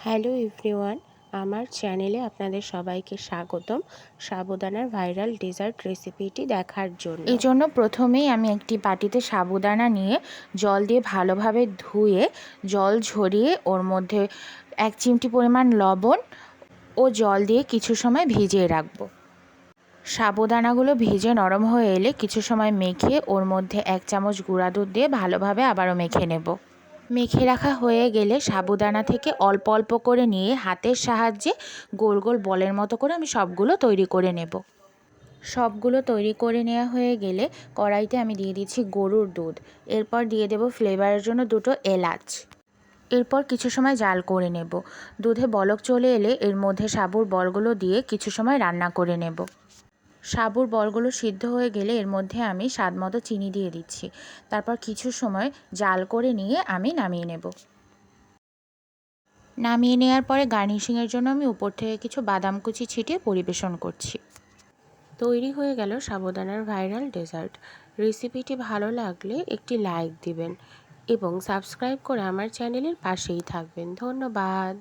Hello everyone, আমার চ্যানেলে আপনাদের সবাইকে স্বাগতম সাবুদানার ভাইরাল ডেজার্ট রেসিপিটি দেখার জন্য। এই জন্য প্রথমেই আমি একটি বাটিতে সাবুদানা নিয়ে জল দিয়ে ভালোভাবে ধুয়ে জল ঝরিয়ে ওর মধ্যে 1 চিমটি পরিমাণ লবণ ও জল দিয়ে কিছু সময় ভিজিয়ে রাখবো। সাবুদানাগুলো ভিজে নরম হয়ে এলে কিছু সময় মেখে ওর মধ্যে 1 চামচ গুঁড়া দুধ দিয়ে ভালোভাবে আবারও মেখে নেব। মেখে রাখা হয়ে গেলে সাবুদানা থেকে অল্প অল্প করে নিয়ে হাতের সাহায্যে গোল গোল বলের মতো করে আমি সবগুলো তৈরি করে নেব। সবগুলো তৈরি করে নেওয়া হয়ে গেলে কড়াইতে আমি দিয়ে দিচ্ছি গরুর দুধ। এরপর দিয়ে দেব ফ্লেভারের জন্য 2টো এলাচ। এরপর কিছু সময় জাল করে নেব। দুধে বলক চলে এলে এর মধ্যে সাবুর বলগুলো দিয়ে কিছু সময় রান্না করে নেব। সাবুর বলগুলো সিদ্ধ হয়ে গেলে এর মধ্যে আমি স্বাদমতো চিনি দিয়ে দিচ্ছি। তারপর কিছু সময় জাল করে নিয়ে আমি নামিয়ে নেব। নামিয়ে নেওয়ার পরে গার্নিশিংয়ের জন্য আমি উপর থেকে কিছু বাদাম কুচি ছিটিয়ে পরিবেশন করছি। তৈরি হয়ে গেল সাবুদানার ভাইরাল ডেজার্ট। রেসিপিটি ভালো লাগলে একটি লাইক দিবেন এবং সাবস্ক্রাইব করে আমার চ্যানেলের পাশেই থাকবেন। ধন্যবাদ।